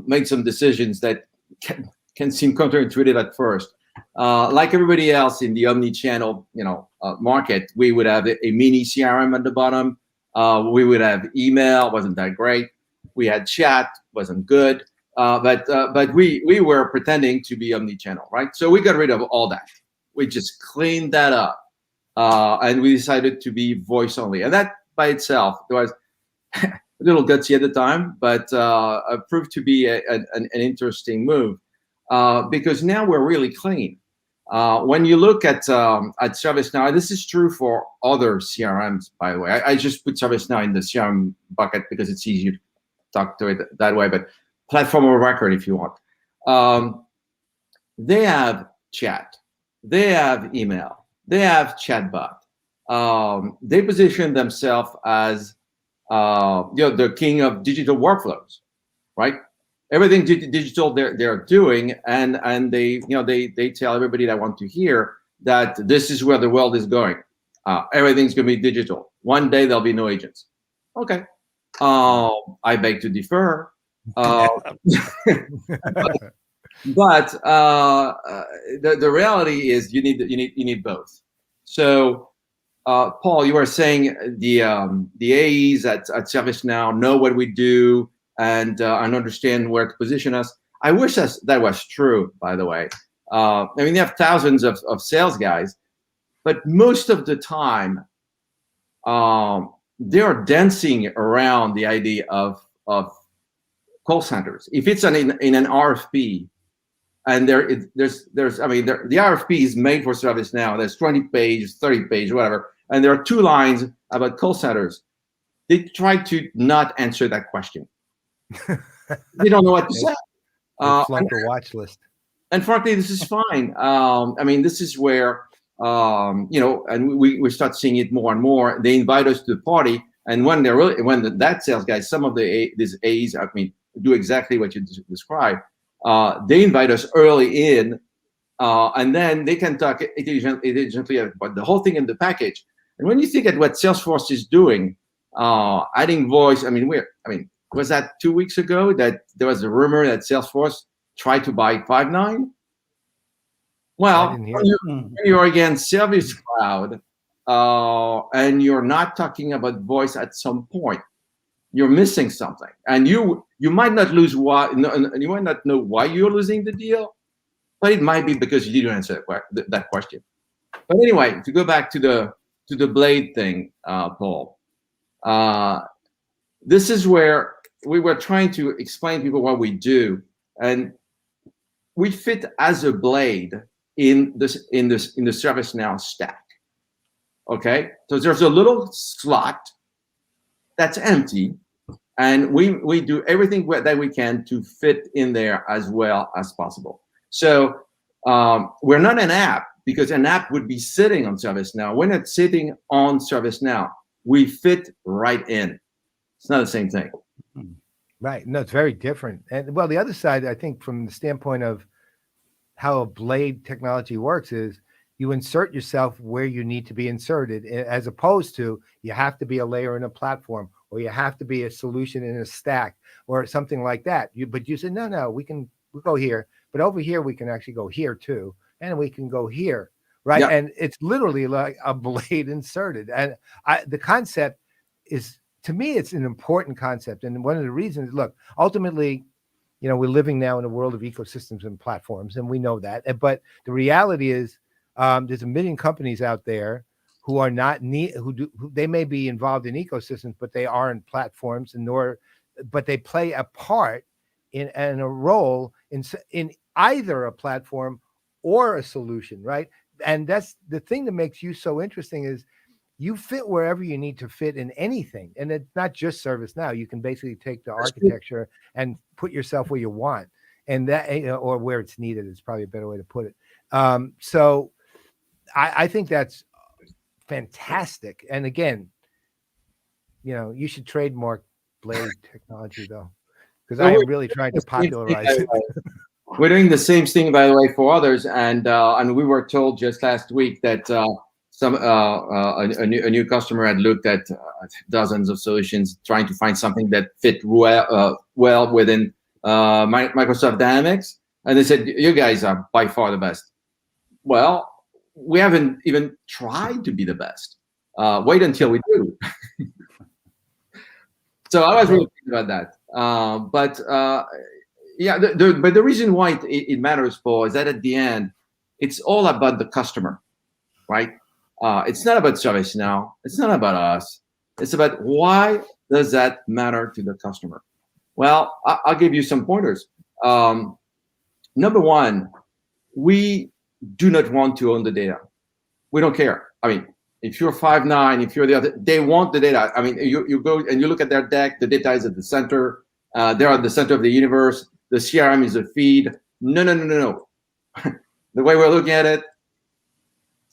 made some decisions that can seem counterintuitive at first. Like everybody else in the omni-channel, market, we would have a mini CRM at the bottom. We would have email, wasn't that great. We had chat, wasn't good. But we were pretending to be omni-channel, right? So we got rid of all that. We just cleaned that up, and we decided to be voice only. And that by itself was a little gutsy at the time, but proved to be an interesting move, because now we're really clean. When you look at ServiceNow, this is true for other CRMs, by the way. I just put ServiceNow in the CRM bucket because it's easier to talk to it that way, but platform of record, if you want. They have chat, they have email, they have chatbot. They position themselves as the king of digital workflows, right? Everything digital they're doing, and they tell everybody that want to hear that this is where the world is going. Everything's going to be digital. One day there'll be no agents. Okay, I beg to differ. But the reality is you need both. So, Paul, you were saying the AEs at ServiceNow know what we do and understand where to position us. I wish that was true, by the way. I mean, they have thousands of sales guys, but most of the time, they're dancing around the idea of call centers. If it's in an RFP, and the RFP is made for ServiceNow. There's 20 pages, 30 pages, whatever, and there are 2 lines about call centers. They try to not answer that question. They don't know what to say. Flunk the watch list. And frankly, this is fine. This is where and we start seeing it more and more. They invite us to the party, and when that sales guy, some of these A's, do exactly what you described. They invite us early in, and then they can talk intelligently about the whole thing in the package. And when you think at what Salesforce is doing, adding voice, was that 2 weeks ago that there was a rumor that Salesforce tried to buy Five9? Well, when you're against Service Cloud, and you're not talking about voice at some point, you're missing something, and you might not lose why. You might not know why you're losing the deal, but it might be because you didn't answer that question. But anyway, to go back to the blade thing, Paul, this is where we were trying to explain to people what we do, and we fit as a blade in the ServiceNow stack. Okay, so there's a little slot that's empty, and we do everything that we can to fit in there as well as possible. So we're not an app, because an app would be sitting on ServiceNow. We're not sitting on ServiceNow. We fit right in. It's not the same thing. Right. No, it's very different. And well, the other side, I think, from the standpoint of how a blade technology works, is you insert yourself where you need to be inserted, as opposed to you have to be a layer in a platform, or you have to be a solution in a stack, or something like that. But you said, no, we'll go here, but over here we can actually go here too, and we can go here, right? Yeah. And it's literally like a blade inserted. And the concept is, to me, it's an important concept. And one of the reasons, look, ultimately, we're living now in a world of ecosystems and platforms, and we know that. But the reality is, there's a million companies out there who are not who they may be involved in ecosystems, but they aren't platforms, but they play a part in a role in either a platform or a solution, right? And that's the thing that makes you so interesting is you fit wherever you need to fit in anything. And it's not just ServiceNow. You can basically take the architecture and put yourself where you want, and that, or where it's needed is probably a better way to put it. So I think that's fantastic. And again, you should trademark Blade technology though, because I am really trying to popularize it. We're doing the same thing, by the way, for others, and we were told just last week that a new customer had looked at dozens of solutions, trying to find something that fit well within Microsoft Dynamics, and they said, "You guys are by far the best." Well, we haven't even tried to be the best. Wait until we do. So I was really thinking about that, but the reason why it matters, Paul, is that at the end, it's all about the customer, right? It's not about ServiceNow. It's not about us. It's about why does that matter to the customer? Well, I'll give you some pointers. Number one, we do not want to own the data. We don't care. I mean, if you're 5.9, if you're the other, they want the data. I mean, you go and you look at their deck, the data is at the center. They're at the center of the universe. The CRM is a feed. No. The way we're looking at it,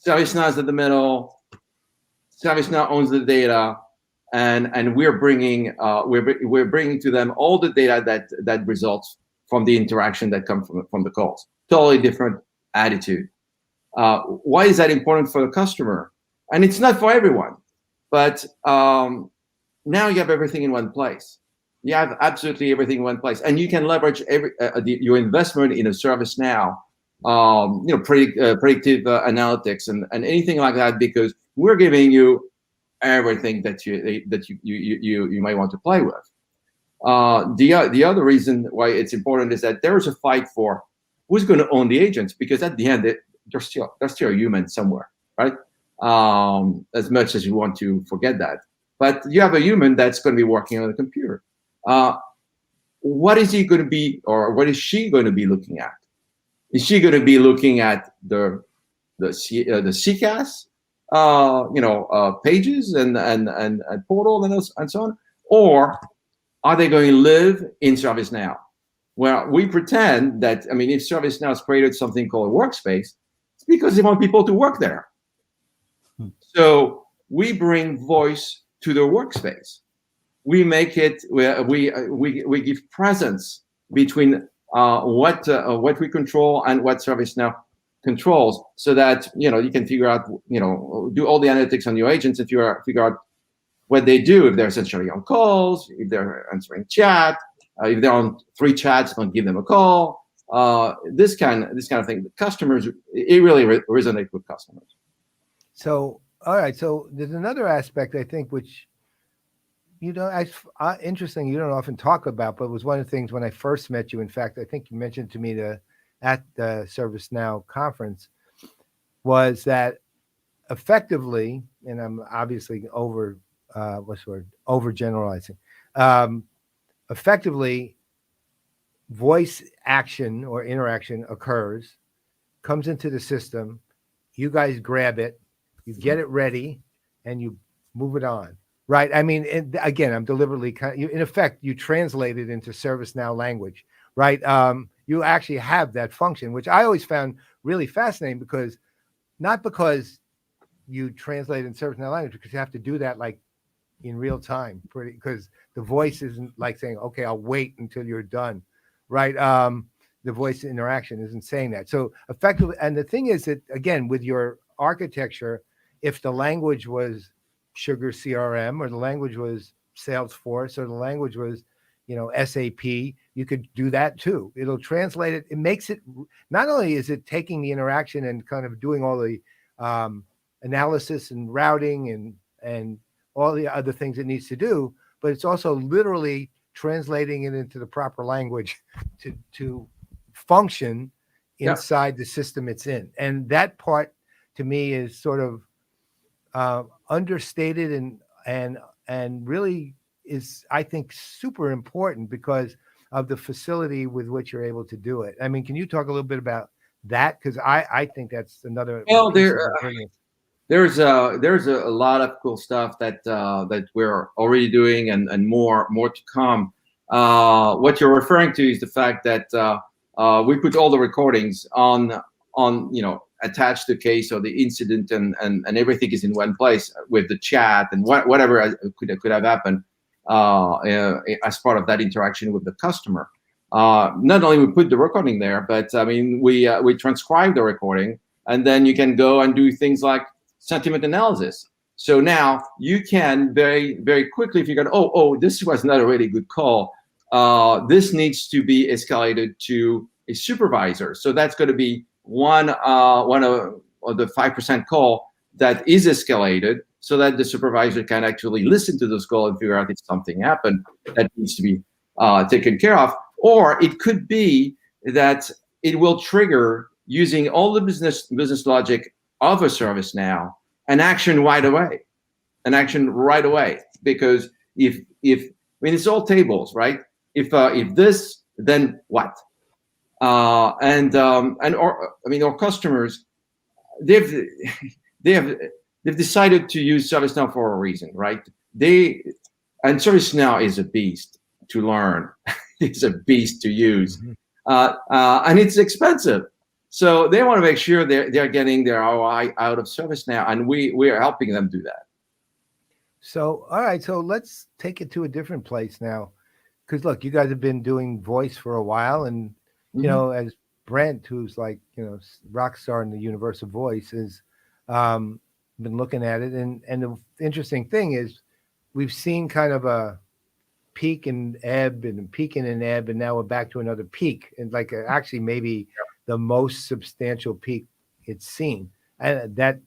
ServiceNow is at the middle. ServiceNow owns the data, and we're bringing to them all the data that results from the interaction that comes from the calls. Totally different attitude. Why is that important for the customer? And it's not for everyone, but now you have everything in one place. You have absolutely everything in one place, and you can leverage your investment in a ServiceNow, predictive analytics and anything like that, because we're giving you everything that you might want to play with. The other reason why it's important is that there is a fight for who's going to own the agents, because at the end they're still a human somewhere, right? As much as you want to forget that, but you have a human that's going to be working on the computer. What is he going to be, or what is she going to be looking at? Is she going to be looking at the CCAS, pages and portal and so on, or are they going to live in ServiceNow? Well, we pretend that, I mean, if ServiceNow has created something called a workspace, it's because they want people to work there. So we bring voice to the workspace. We make it, we give presence between what we control and what ServiceNow controls, so that you can figure out, do all the analytics on your agents and figure out what they do, if they're essentially on calls, if they're answering chat, if they're on 3 chats, don't give them a call. This kind of thing. The customers, it really resonates with customers. So, all right. So there's another aspect, I think, which interesting. You don't often talk about, but it was one of the things when I first met you. In fact, I think you mentioned to me at the ServiceNow conference, was that effectively, and I'm obviously overgeneralizing. Effectively, voice action or interaction occurs, comes into the system. You guys grab it, you get it ready, and you move it on. Right. I mean, again, I'm deliberately in effect, you translate it into ServiceNow language, right? You actually have that function, which I always found really fascinating, because you translate in ServiceNow language, because you have to do that like in real time, because the voice isn't like saying, okay, I'll wait until you're done, right? The voice interaction isn't saying that. So effectively, and the thing is that, again, with your architecture, if the language was Sugar CRM, or the language was Salesforce, or the language was, SAP, you could do that too. It'll translate it. It makes it, not only is it taking the interaction and kind of doing all the analysis and routing and all the other things it needs to do, but it's also literally translating it into the proper language to function inside the system it's in. And that part, to me, is sort of understated and really is, I think, super important, because of the facility with which you're able to do it. I mean, can you talk a little bit about that? Because I think that's another Well, piece of the brilliance. there's a lot of cool stuff that we're already doing, and more to come. What you're referring to is the fact that we put all the recordings on attached to the case or the incident, and everything is in one place with the chat and whatever could have happened as part of that interaction with the customer. Not only we put the recording there, but I mean we transcribe the recording, and then you can go and do things like sentiment analysis. So now you can very, very quickly figure out, oh, this was not a really good call. This needs to be escalated to a supervisor. So that's going to be one of the 5% call that is escalated, so that the supervisor can actually listen to this call and figure out if something happened that needs to be taken care of. Or it could be that it will trigger, using all the business logic of a service now, an action right away. Because if I mean, it's all tables, right? If this, then what? Our customers, they've decided to use ServiceNow for a reason, right? And ServiceNow is a beast to learn. It's a beast to use, and it's expensive. So they want to make sure they're getting their ROI out of ServiceNow, and we are helping them do that. So, all right, so let's take it to a different place now, because look, you guys have been doing voice for a while, and you know, as Brent, who's like rock star in the universe of voice, has been looking at it, and the interesting thing is, we've seen kind of a peak and ebb, and peaking and ebb, and now we're back to another peak, and like actually maybe the most substantial peak it's seen, and that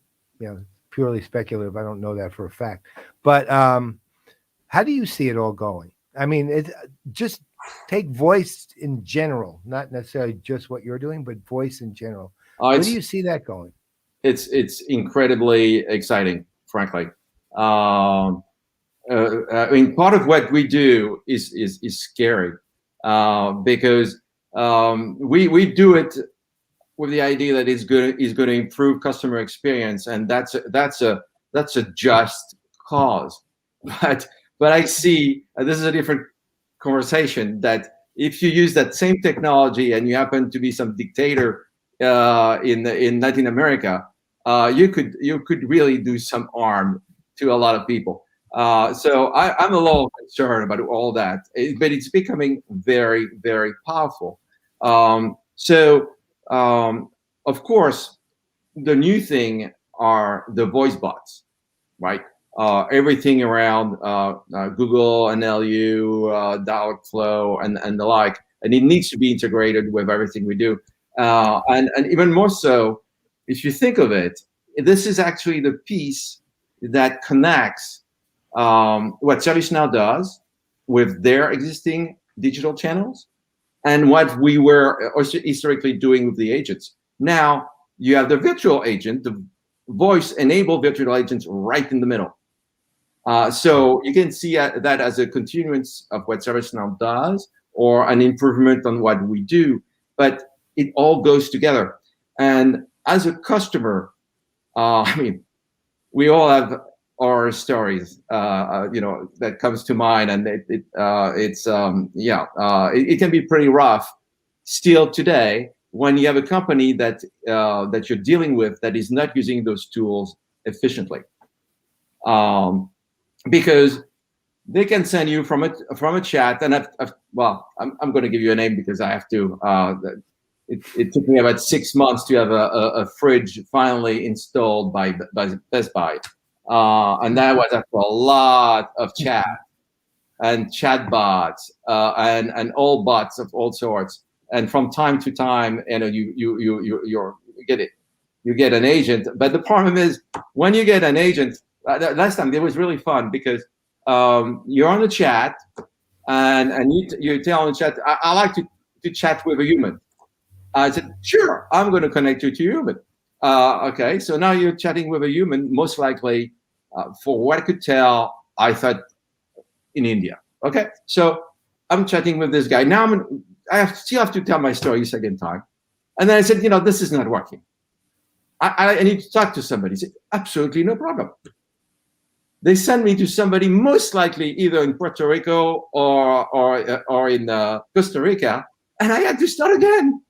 purely speculative. I don't know that for a fact, but how do you see it all going? I mean, it just take voice in general, not necessarily just what you're doing, but voice in general. Where do you see that going? It's incredibly exciting, frankly. I mean, part of what we do is scary because we do it with the idea that it's going to improve customer experience, and that's a just cause. But I see this is a different conversation, that if you use that same technology and you happen to be some dictator in Latin America, you could really do some harm to a lot of people. So I'm a little concerned about all that, but it's becoming very, very powerful. Of course, the new thing are the voice bots, right? Everything around Google, NLU, Dialogflow, and the like, and it needs to be integrated with everything we do. And even more so, if you think of it, this is actually the piece that connects what ServiceNow does with their existing digital channels and what we were also historically doing with the agents. Now you have the virtual agent, the voice-enabled virtual agents right in the middle. So you can see that as a continuance of what ServiceNow does, or an improvement on what we do, but it all goes together. And as a customer, I mean, we all have our stories, that comes to mind, and it can be pretty rough still today when you have a company that you're dealing with that is not using those tools efficiently, because they can send you from a chat, and I'm going to give you a name because I have to. It took me about 6 months to have a fridge finally installed by Best Buy. And that was after a lot of chat and chat bots and all bots of all sorts. And from time to time, you get an agent. But the problem is, when you get an agent, last time it was really fun because you're on the chat and you tell on the chat, I like to chat with a human. I said, sure, I'm going to connect you to a human. Okay, so now you're chatting with a human, most likely, for what I could tell, I thought in India. Okay, so I'm chatting with this guy. Now still have to tell my story a second time. And then I said, this is not working. I need to talk to somebody. He said, absolutely no problem. They send me to somebody most likely either in Puerto Rico or in Costa Rica, and I had to start again.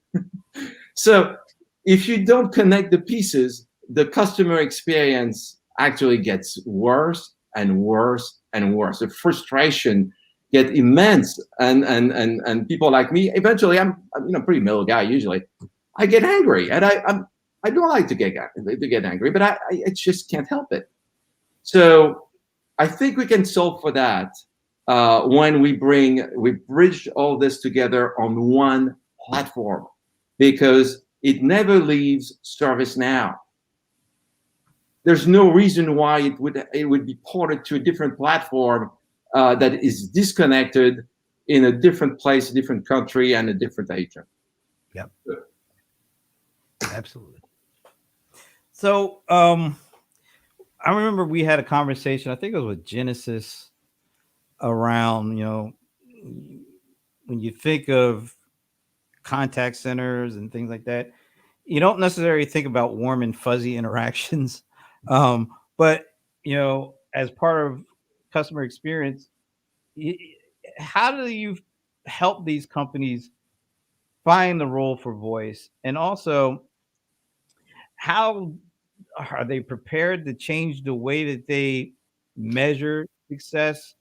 So if you don't connect the pieces, the customer experience actually gets worse and worse and worse. The frustration gets immense, and people like me, eventually, I'm pretty mellow guy usually. I get angry, and I don't like to get angry, but I just can't help it. So I think we can solve for that when we bridge all this together on one platform, because it never leaves ServiceNow. There's no reason why it would be ported to a different platform that is disconnected in a different place, a different country, and a different agent. Yep. Absolutely. So I remember we had a conversation, I think it was with Genesis, around, when you think of contact centers and things like that, you don't necessarily think about warm and fuzzy interactions. But, as part of customer experience, how do you help these companies find the role for voice? And also, how are they prepared to change the way that they measure success?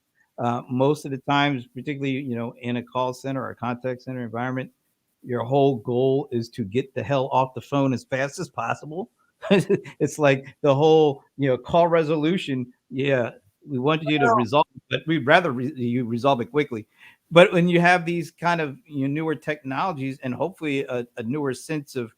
Most of the times, particularly, in a call center or a contact center environment, your whole goal is to get the hell off the phone as fast as possible. It's like the whole, call resolution. Yeah, we want you to resolve, but we'd rather you resolve it quickly. But when you have these kind of newer technologies and hopefully a newer sense of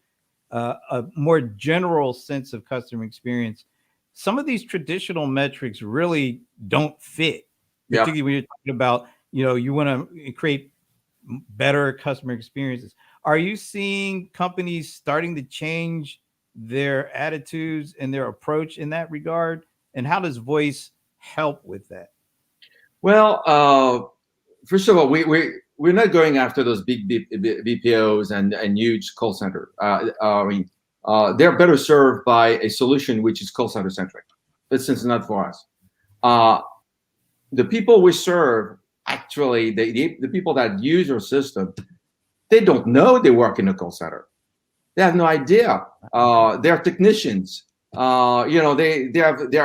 a more general sense of customer experience, some of these traditional metrics really don't fit, particularly when you're talking about, you want to create better customer experiences. Are you seeing companies starting to change their attitudes and their approach in that regard? And how does voice help with that? Well, first of all, we're not going after those big BPOs and huge call center. They're better served by a solution which is call center centric. This is not for us. The people we serve, actually, the people that use our system, they don't know they work in a call center. They have no idea. They're technicians. They're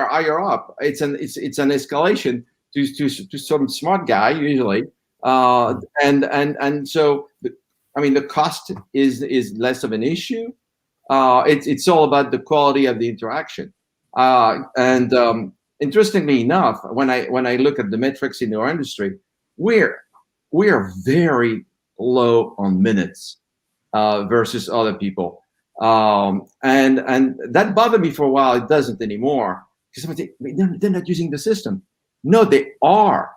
higher up. It's an escalation to some smart guy usually, and so the cost is less of an issue. It's all about the quality of the interaction. Interestingly enough, when I look at the metrics in our industry, we are very low on minutes versus other people. And that bothered me for a while. It doesn't anymore, because they're not using the system. No, they are,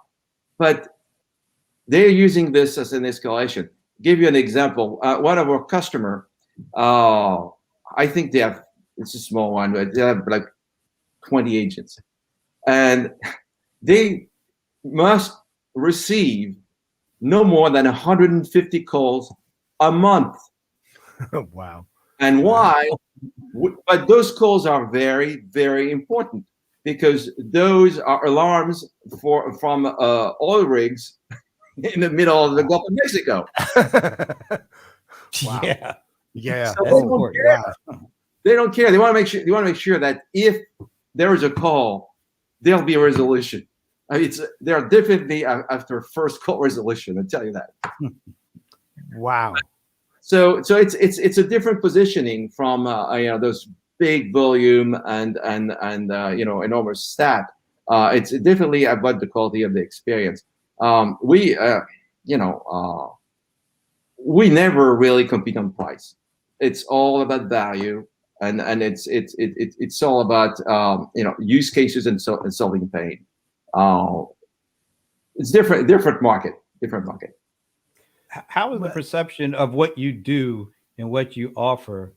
but they're using this as an escalation. Give you an example. One of our customer, I think it's a small one, but they have like 20 agents, and they must receive no more than 150 calls a month. Wow. And why? But those calls are very, very important, because those are alarms from oil rigs in the middle of the Gulf of Mexico. Wow. Yeah. So they don't care. They want to make sure that if there is a call, there'll be a resolution. They're definitely after first call resolution. I tell you that. Wow. So it's a different positioning from those big volume and enormous stat. It's definitely about the quality of the experience. We never really compete on price. It's all about value, and it's all about use cases and solving pain. It's different market. How has the perception of what you do and what you offer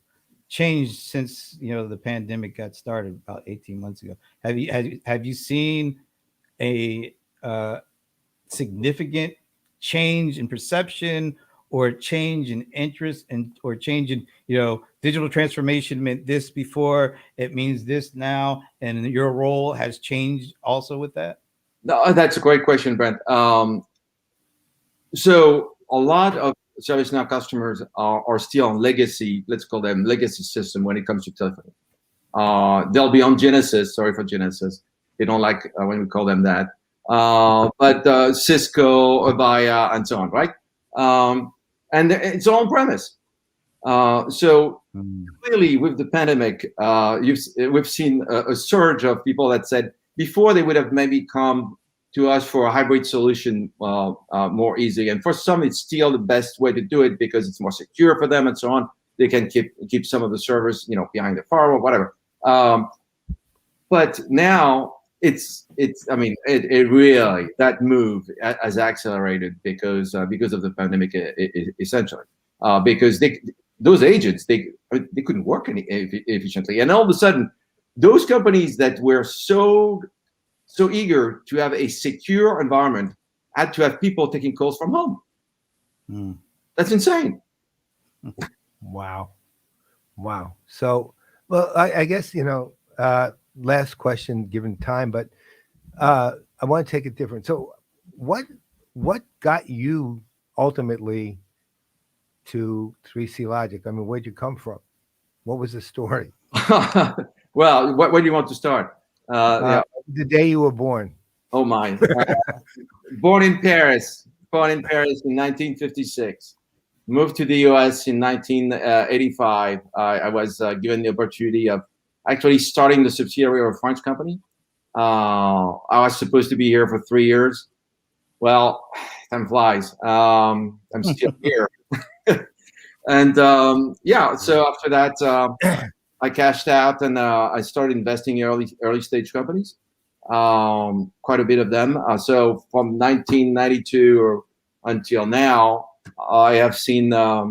changed since the pandemic got started about 18 months ago? Have you seen a significant change in perception or change in interest or change in, digital transformation meant this before, it means this now, and your role has changed also with that? No, that's a great question, Brent. So a lot of ServiceNow customers are still on legacy, let's call them legacy system when it comes to telephony. They'll be on Genesis. Sorry for Genesis. They don't like when we call them that. But Cisco, Avaya, and so on, right? And it's all on premise. So clearly, with the pandemic, we've seen a surge of people that said before they would have maybe come to us for a hybrid solution more easy. And for some, it's still the best way to do it because it's more secure for them and so on. They can keep some of the servers, behind the firewall, whatever. But now I mean, it really, that move has accelerated because of the pandemic, essentially, because those agents, they couldn't work efficiently. And all of a sudden, those companies that were so eager to have a secure environment had to have people taking calls from home. That's insane. Wow. So, well, I guess, last question given time, but I want to take it different. So what got you ultimately to 3C Logic? I mean, where'd you come from? What was the story? Well, where do you want to start? The day you were born. Oh my! Born in Paris in 1956. Moved to the U.S. in 1985. I was given the opportunity of actually starting the subsidiary of a French company. I was supposed to be here for 3 years. Well, time flies. I'm still here. And so after that, I cashed out and I started investing in early stage companies, quite a bit of them. So from 1992 until now, I have seen a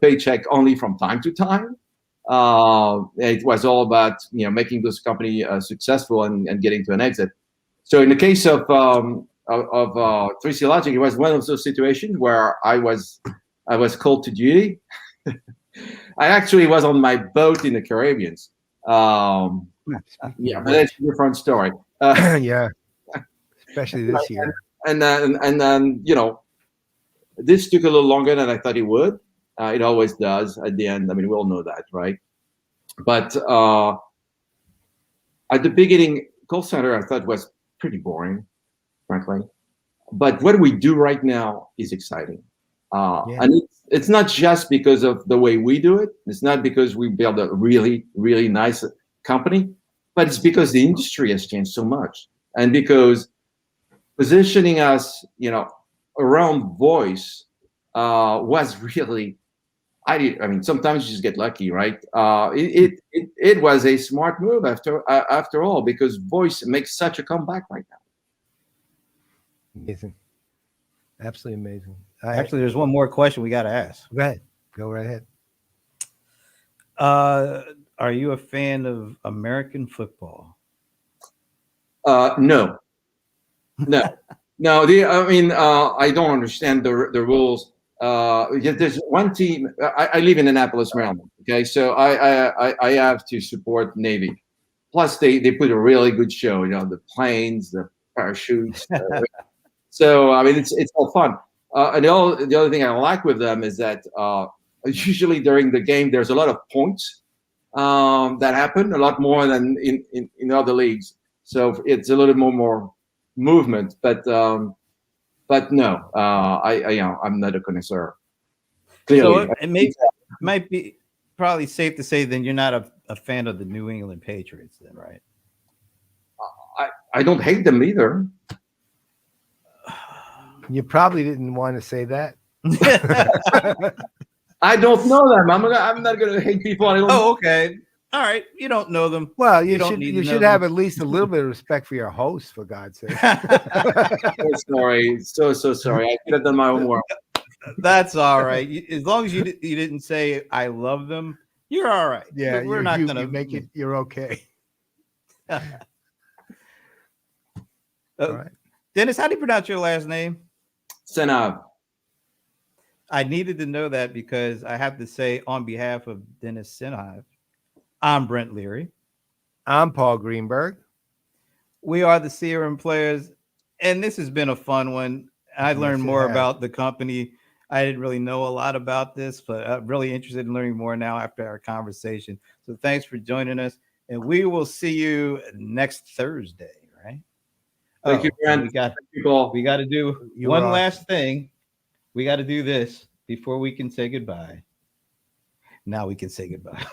paycheck only from time to time. It was all about making those company successful and getting to an exit. So in the case of 3C Logic, it was one of those situations where I was called to duty. I actually was on my boat in the Caribbean. But that's a different story. Yeah, especially this year. And then this took a little longer than I thought it would. It always does at the end. I mean, we all know that, right? But at the beginning, call center I thought was pretty boring, frankly. But what we do right now is exciting. And it's not just because of the way we do it. It's not because we build a really, really nice company, but it's because the industry has changed so much. And because positioning us, around voice was really, I mean, sometimes you just get lucky, right? It was a smart move after all, because voice makes such a comeback right now. Amazing. Absolutely amazing. Actually, there's one more question we got to ask. Go right ahead. Are you a fan of American football? No. I don't understand the rules. There's one team. I live in Annapolis, Maryland. Okay, so I have to support Navy. Plus, they put a really good show. The planes, the parachutes. So I mean, it's all fun. And the other thing I like with them is that usually during the game there's a lot of points that happen, a lot more than in other leagues. So it's a little more movement, but no, I'm not a connoisseur. Clearly, so it might be probably safe to say then you're not a fan of the New England Patriots, then, right? I don't hate them either. You probably didn't want to say that. I don't know them. I'm not going to hate people. Okay. All right. You don't know them. Well, you should have at least a little bit of respect for your host, for God's sake. So sorry. I could have done my own work. That's all right. As long as you didn't say I love them, you're all right. Yeah, we're not going to make it. You're okay. All right. Dennis, how do you pronounce your last name? Seynhaeve. I needed to know that because I have to say, on behalf of Denis Seynhaeve, I'm Brent Leary. I'm Paul Greenberg. We are the CRM Players, and this has been a fun one. I learned Yes, it more has. about the company. I didn't really know a lot about this, but I'm really interested in learning more now after our conversation. So thanks for joining us, and we will see you next Thursday, right? Thank you, Brent. We got People. we got to do You one are last thing. We got to do this before we can say goodbye. Now we can say goodbye.